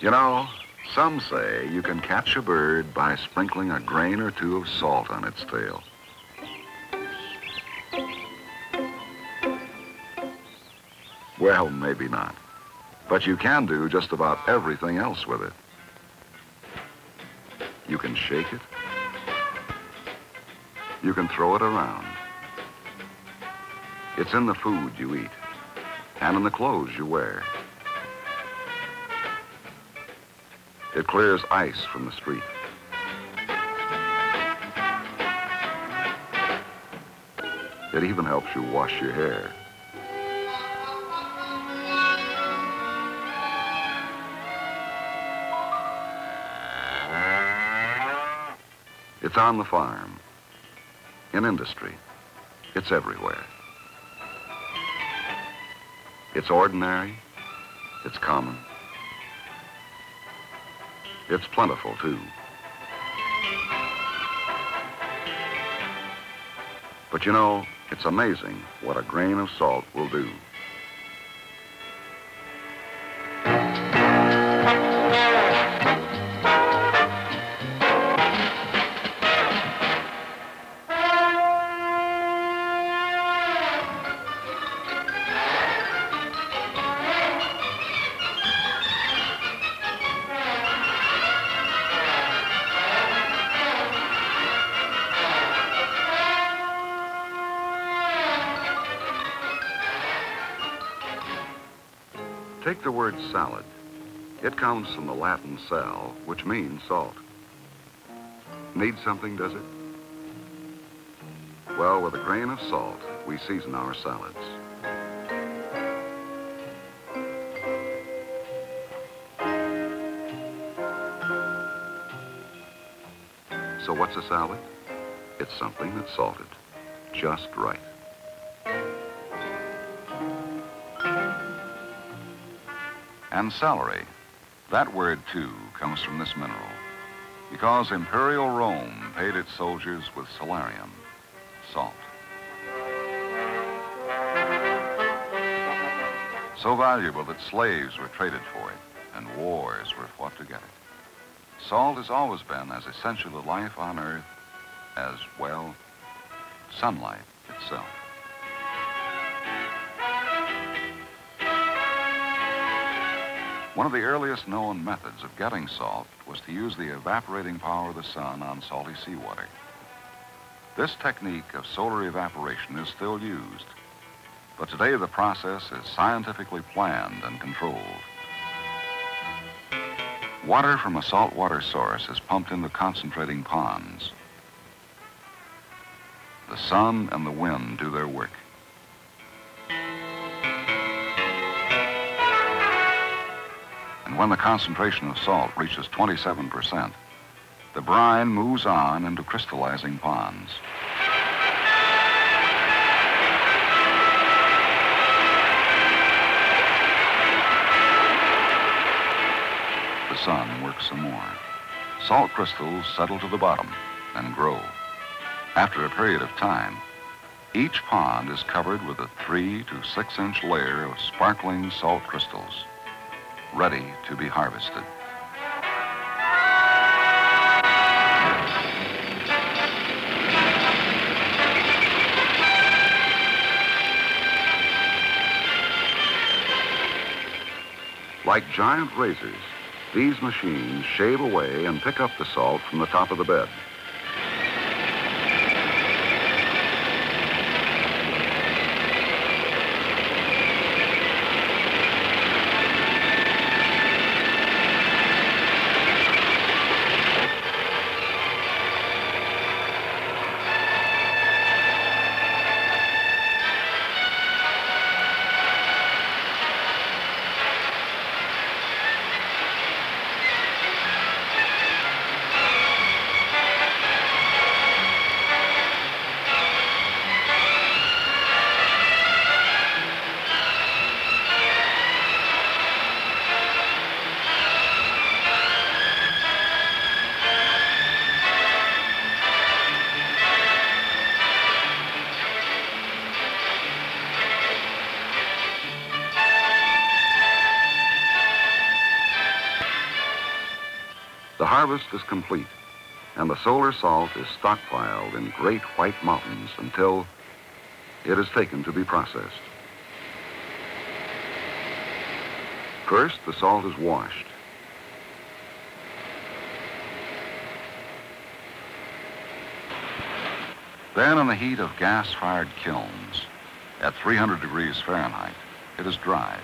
You know, some say you can catch a bird by sprinkling a grain or two of salt on its tail. Well, maybe not. But you can do just about everything else with it. You can shake it. You can throw it around. It's in the food you eat and in the clothes you wear. It clears ice from the street. It even helps you wash your hair. It's on the farm, in industry. It's everywhere. It's ordinary. It's common. It's plentiful, too. But you know, it's amazing what a grain of salt will do. Take the word salad. It comes from the Latin sal, which means salt. Need something, does it? Well, with a grain of salt, we season our salads. So what's a salad? It's something that's salted, just right. And celery, that word, too, comes from this mineral, because Imperial Rome paid its soldiers with salarium, salt. So valuable that slaves were traded for it, and wars were fought to get it. Salt has always been as essential to life on Earth as, well, sunlight itself. One of the earliest known methods of getting salt was to use the evaporating power of the sun on salty seawater. This technique of solar evaporation is still used, but today the process is scientifically planned and controlled. Water from a saltwater source is pumped into concentrating ponds. The sun and the wind do their work. And when the concentration of salt reaches 27%, the brine moves on into crystallizing ponds. The sun works some more. Salt crystals settle to the bottom and grow. After a period of time, each pond is covered with a 3 to 6 inch layer of sparkling salt crystals, ready to be harvested. Like giant razors, these machines shave away and pick up the salt from the top of the bed. harvest is complete, and the solar salt is stockpiled in great white mountains until it is taken to be processed. First, the salt is washed. Then, in the heat of gas-fired kilns, at 300 degrees Fahrenheit, it is dried.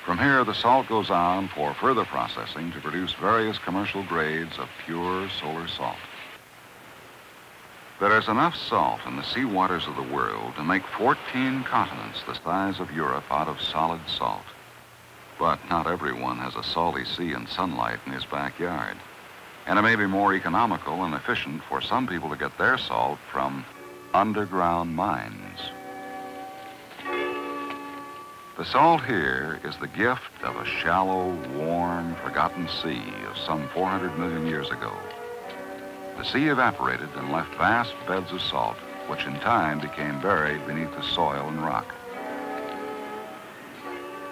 From here, the salt goes on for further processing to produce various commercial grades of pure solar salt. There is enough salt in the sea waters of the world to make 14 continents the size of Europe out of solid salt. But not everyone has a salty sea and sunlight in his backyard. And it may be more economical and efficient for some people to get their salt from underground mines. The salt here is the gift of a shallow, warm, forgotten sea of some 400 million years ago. The sea evaporated and left vast beds of salt, which in time became buried beneath the soil and rock.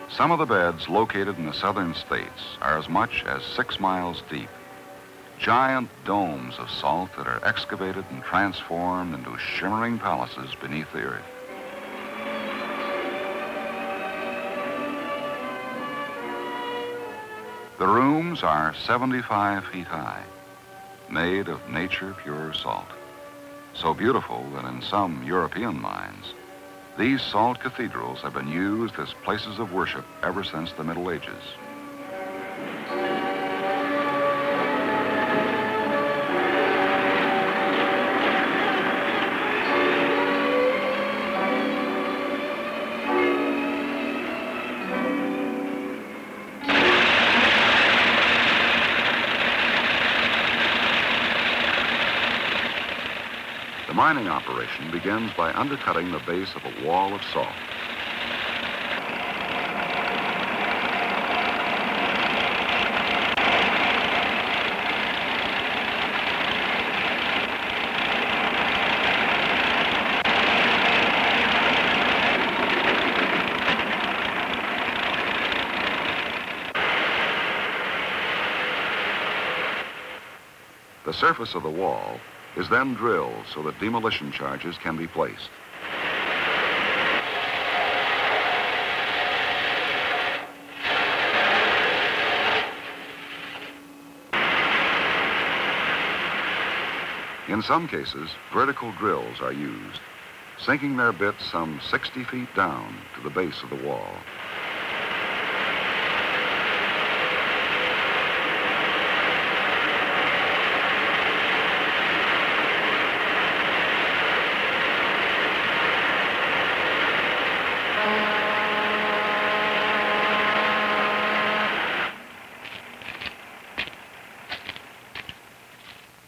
Some of the beds located in the southern states are as much as 6 miles deep. Giant domes of salt that are excavated and transformed into shimmering palaces beneath the earth. The rooms are 75 feet high, made of nature-pure salt. So beautiful that in some European mines, these salt cathedrals have been used as places of worship ever since the Middle Ages. The mining operation begins by undercutting the base of a wall of salt. The surface of the wall is then drilled so that demolition charges can be placed. In some cases, vertical drills are used, sinking their bits some 60 feet down to the base of the wall.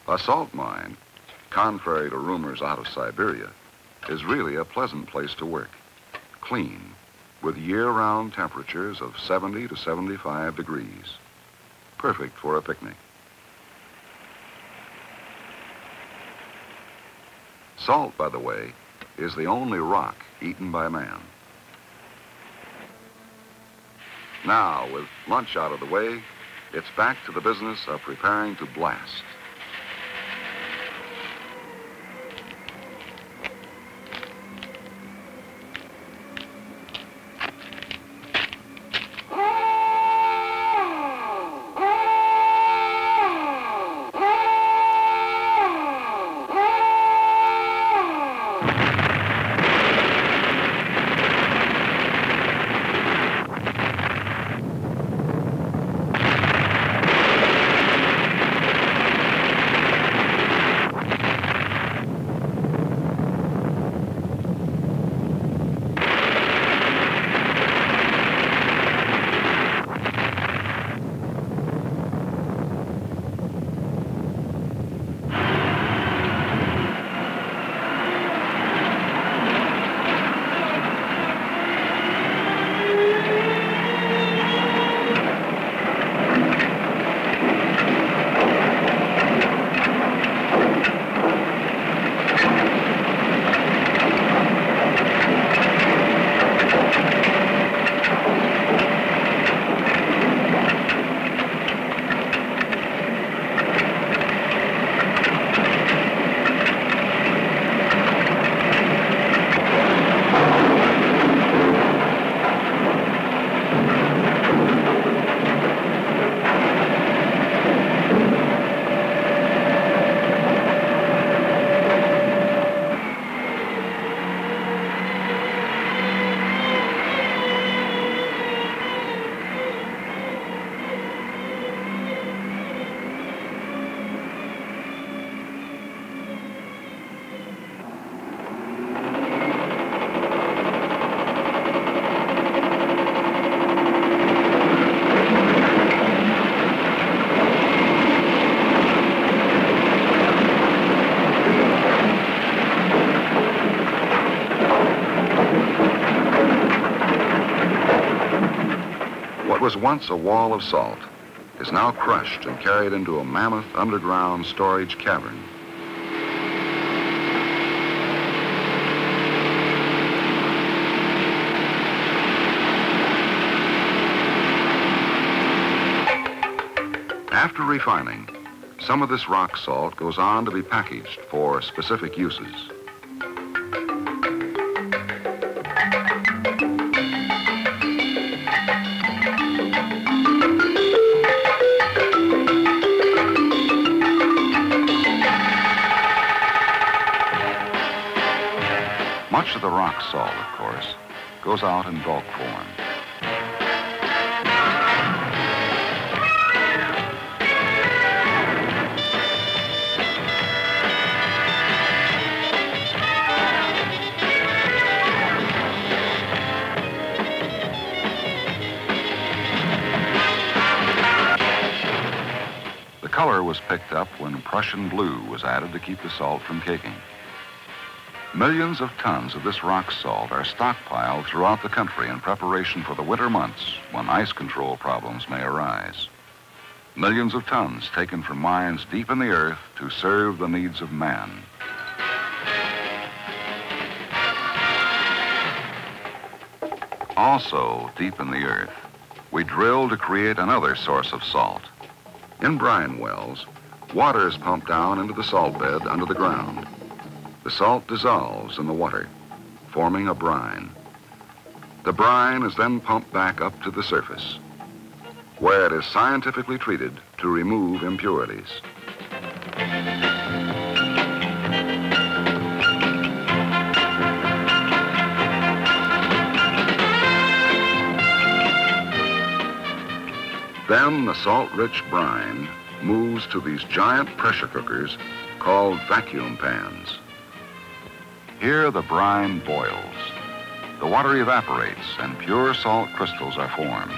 A salt mine, contrary to rumors out of Siberia, is really a pleasant place to work. Clean, with year-round temperatures of 70 to 75 degrees. Perfect for a picnic. Salt, by the way, is the only rock eaten by man. Now, with lunch out of the way, it's back to the business of preparing to blast. was once a wall of salt is now crushed and carried into a mammoth underground storage cavern. After refining, some of this rock salt goes on to be packaged for specific uses. Much of the rock salt, of course, goes out in bulk form. The color was picked up when Prussian blue was added to keep the salt from caking. Millions of tons of this rock salt are stockpiled throughout the country in preparation for the winter months when ice control problems may arise. Millions of tons taken from mines deep in the earth to serve the needs of man. Also, deep in the earth, we drill to create another source of salt. In brine wells, water is pumped down into the salt bed under the ground. The salt dissolves in the water, forming a brine. The brine is then pumped back up to the surface, where it is scientifically treated to remove impurities. Then the salt-rich brine moves to these giant pressure cookers called vacuum pans. Here the brine boils. The water evaporates and pure salt crystals are formed.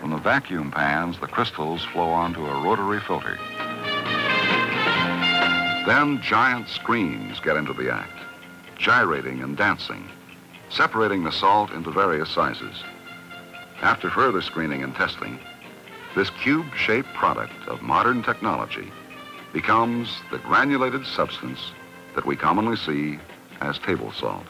From the vacuum pans, the crystals flow onto a rotary filter. Then giant screens get into the act, gyrating and dancing, separating the salt into various sizes. After further screening and testing, this cube-shaped product of modern technology becomes the granulated substance that we commonly see as table salt.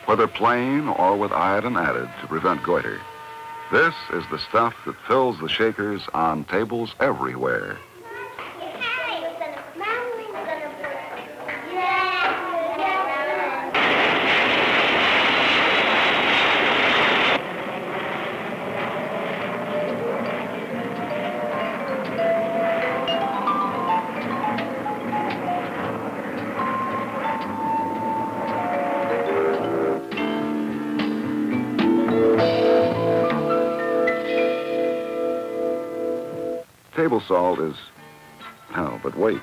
Whether plain or with iodine added to prevent goiter, this is the stuff that fills the shakers on tables everywhere. Table salt is, oh, but wait.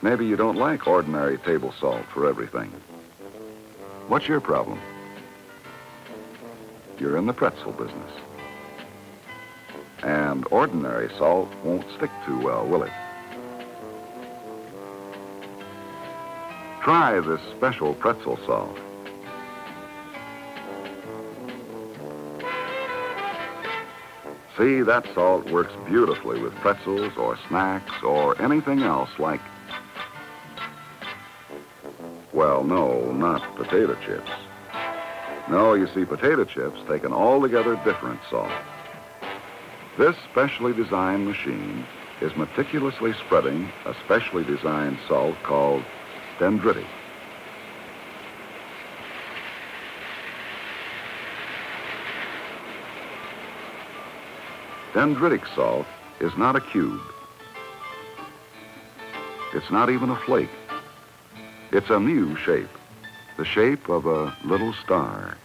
Maybe you don't like ordinary table salt for everything. What's your problem? You're in the pretzel business. And ordinary salt won't stick too well, will it? Try this special pretzel salt. See, that salt works beautifully with pretzels or snacks or anything else like, well, no, not potato chips. No, you see, potato chips take an altogether different salt. This specially designed machine is meticulously spreading a specially designed salt called dendritic. Dendritic salt is not a cube. It's not even a flake. It's a new shape, the shape of a little star.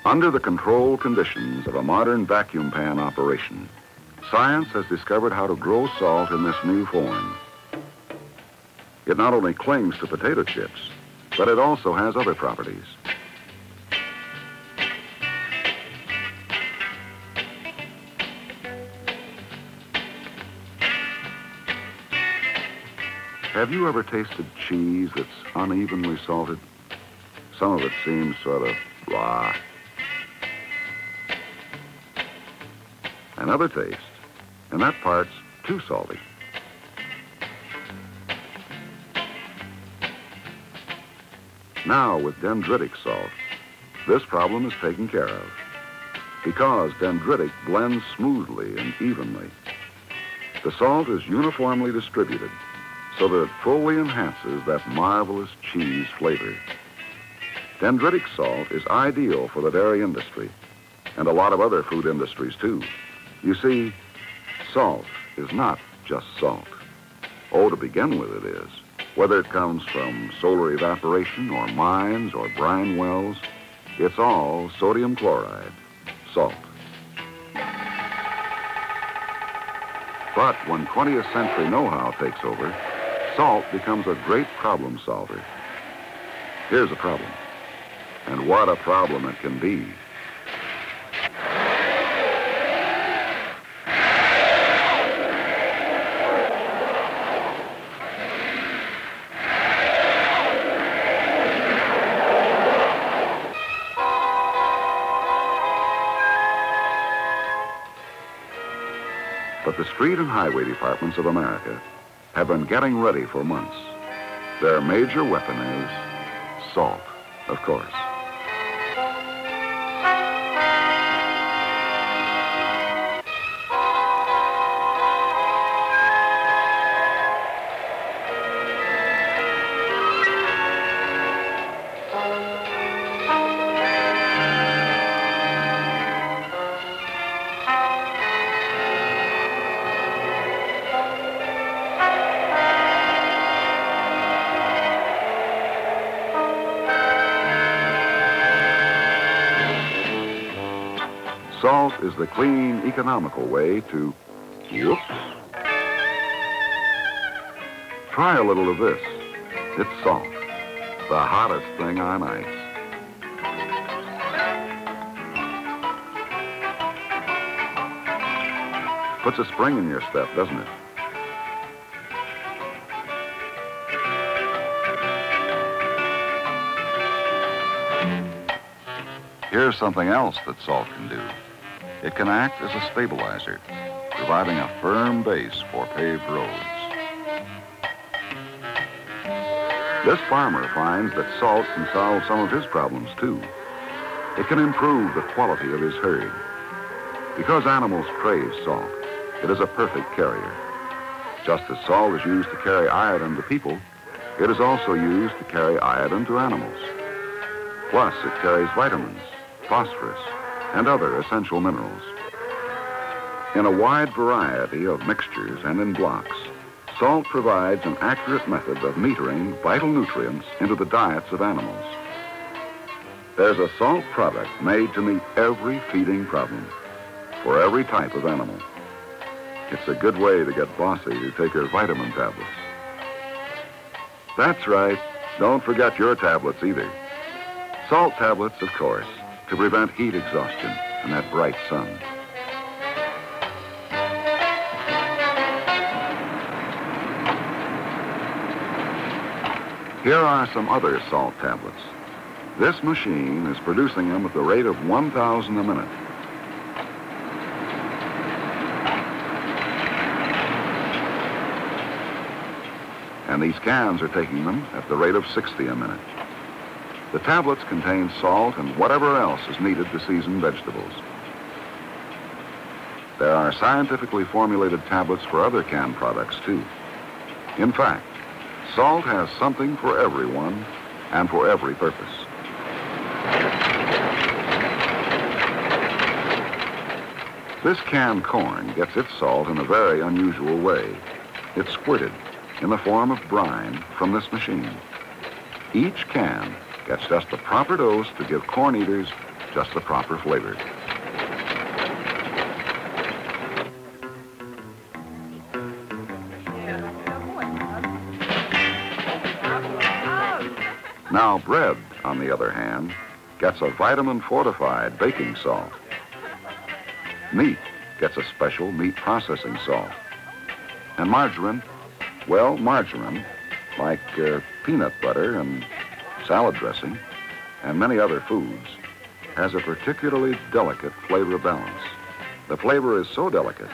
Under the controlled conditions of a modern vacuum pan operation, science has discovered how to grow salt in this new form. It not only clings to potato chips, but it also has other properties. Have you ever tasted cheese that's unevenly salted? Some of it seems sort of blah. Another taste, and that part's too salty. Now, with dendritic salt, this problem is taken care of because dendritic blends smoothly and evenly. The salt is uniformly distributed so that it fully enhances that marvelous cheese flavor. Dendritic salt is ideal for the dairy industry and a lot of other food industries, too. You see, salt is not just salt. Oh, to begin with, it is. Whether it comes from solar evaporation or mines or brine wells, it's all sodium chloride, salt. But when 20th century know-how takes over, salt becomes a great problem solver. Here's a problem, and what a problem it can be. But the street and highway departments of America have been getting ready for months. Their major weapon is salt, of course. Salt is the clean, economical way to, whoops. Try a little of this. It's salt, the hottest thing on ice. Puts a spring in your step, doesn't it? Here's something else that salt can do. It can act as a stabilizer, providing a firm base for paved roads. This farmer finds that salt can solve some of his problems, too. It can improve the quality of his herd. Because animals crave salt, it is a perfect carrier. Just as salt is used to carry iodine to people, it is also used to carry iodine to animals. Plus, it carries vitamins, phosphorus, and other essential minerals. In a wide variety of mixtures and in blocks, salt provides an accurate method of metering vital nutrients into the diets of animals. There's a salt product made to meet every feeding problem for every type of animal. It's a good way to get Bossy to take her vitamin tablets. That's right, don't forget your tablets either. Salt tablets, of course, to prevent heat exhaustion and that bright sun. Here are some other salt tablets. This machine is producing them at the rate of 1,000 a minute. and these cans are taking them at the rate of 60 a minute. The tablets contain salt and whatever else is needed to season vegetables. There are scientifically formulated tablets for other canned products, too. In fact, salt has something for everyone and for every purpose. This canned corn gets its salt in a very unusual way. It's squirted in the form of brine from this machine. Each can gets just the proper dose to give corn eaters just the proper flavor. Now bread, on the other hand, gets a vitamin-fortified baking salt. Meat gets a special meat processing salt. And margarine, well, margarine, like peanut butter and salad dressing and many other foods, has a particularly delicate flavor balance. The flavor is so delicate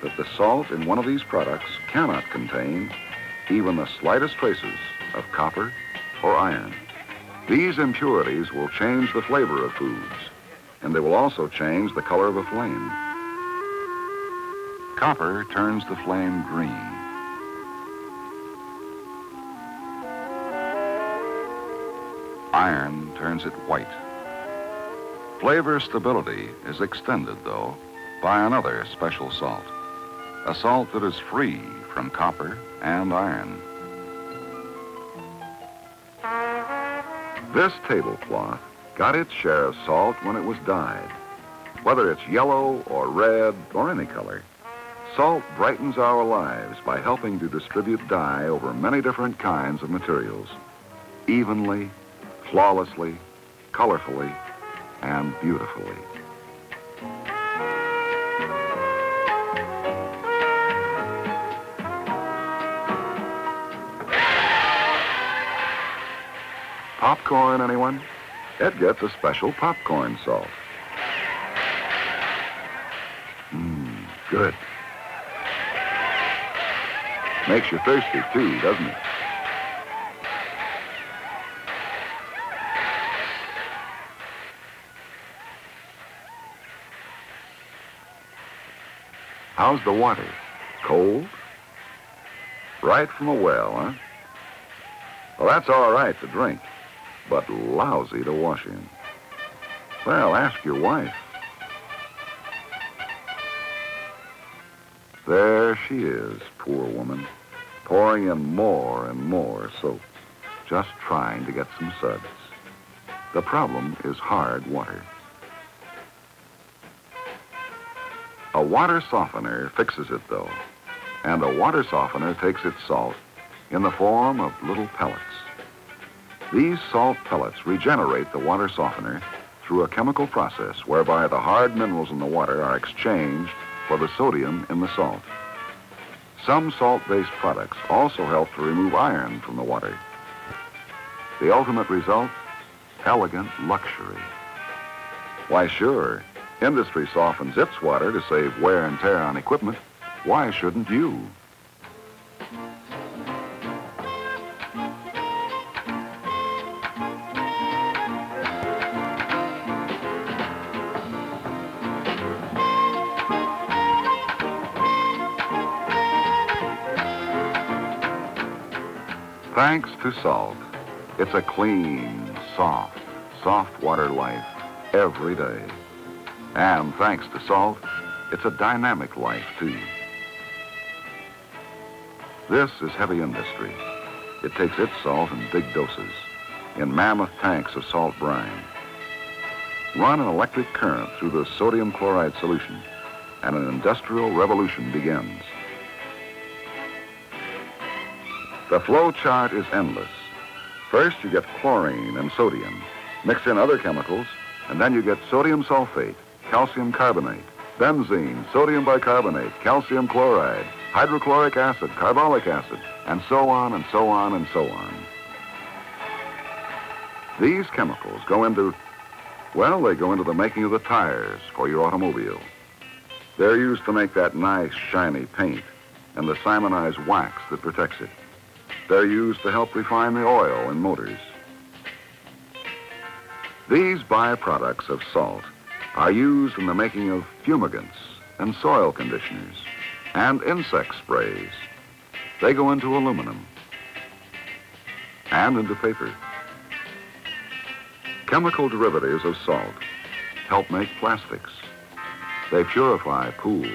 that the salt in one of these products cannot contain even the slightest traces of copper or iron. These impurities will change the flavor of foods, and they will also change the color of a flame. Copper turns the flame green. Iron turns it white. Flavor stability is extended, though, by another special salt, a salt that is free from copper and iron. This tablecloth got its share of salt when it was dyed. Whether it's yellow or red or any color, salt brightens our lives by helping to distribute dye over many different kinds of materials, evenly, flawlessly, colorfully, and beautifully. Popcorn, anyone? It gets a special popcorn salt. Good. Makes you thirsty, too, doesn't it? How's the water? Cold? Right from a well, huh? Well, that's all right to drink, but lousy to wash in. Well, ask your wife. There she is, poor woman, pouring in more and more soap, just trying to get some suds. The problem is hard water. A water softener fixes it, though, and a water softener takes its salt in the form of little pellets. These salt pellets regenerate the water softener through a chemical process whereby the hard minerals in the water are exchanged for the sodium in the salt. Some salt-based products also help to remove iron from the water. The ultimate result? Elegant luxury. Why, sure, industry softens its water to save wear and tear on equipment. Why shouldn't you? Thanks to salt, it's a clean, soft water life every day. And thanks to salt, it's a dynamic life, too. This is heavy industry. It takes its salt in big doses, in mammoth tanks of salt brine. Run an electric current through the sodium chloride solution, and an industrial revolution begins. The flow chart is endless. First, you get chlorine and sodium. Mix in other chemicals, and then you get sodium sulfate, calcium carbonate, benzene, sodium bicarbonate, calcium chloride, hydrochloric acid, carbolic acid, and so on and so on and so on. These chemicals go into, well, they go into the making of the tires for your automobile. They're used to make that nice, shiny paint and the simonized wax that protects it. They're used to help refine the oil in motors. These byproducts of salt are used in the making of fumigants and soil conditioners and insect sprays. They go into aluminum and into paper. Chemical derivatives of salt help make plastics. They purify pools.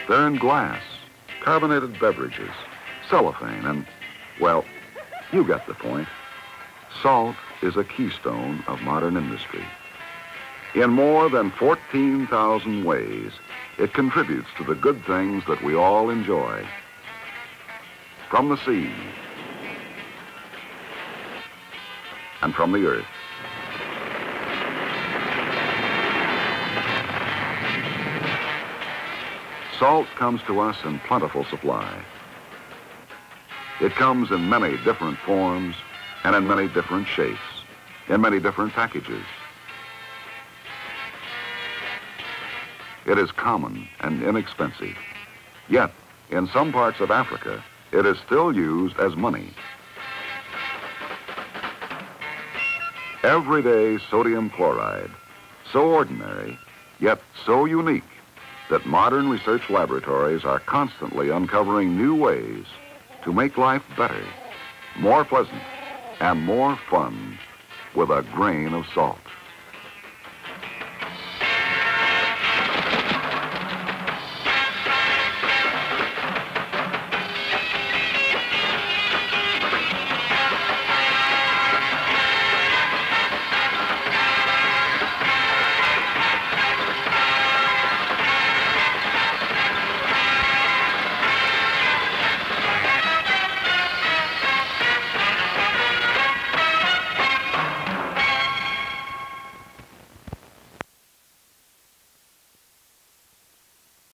They're in glass, carbonated beverages, cellophane, and, well, you get the point. Salt is a keystone of modern industry. In more than 14,000 ways, it contributes to the good things that we all enjoy. From the sea and from the earth. Salt comes to us in plentiful supply. It comes in many different forms and in many different shapes, in many different packages. It is common and inexpensive. Yet, in some parts of Africa, it is still used as money. Everyday sodium chloride, so ordinary, yet so unique, that modern research laboratories are constantly uncovering new ways to make life better, more pleasant, and more fun with a grain of salt.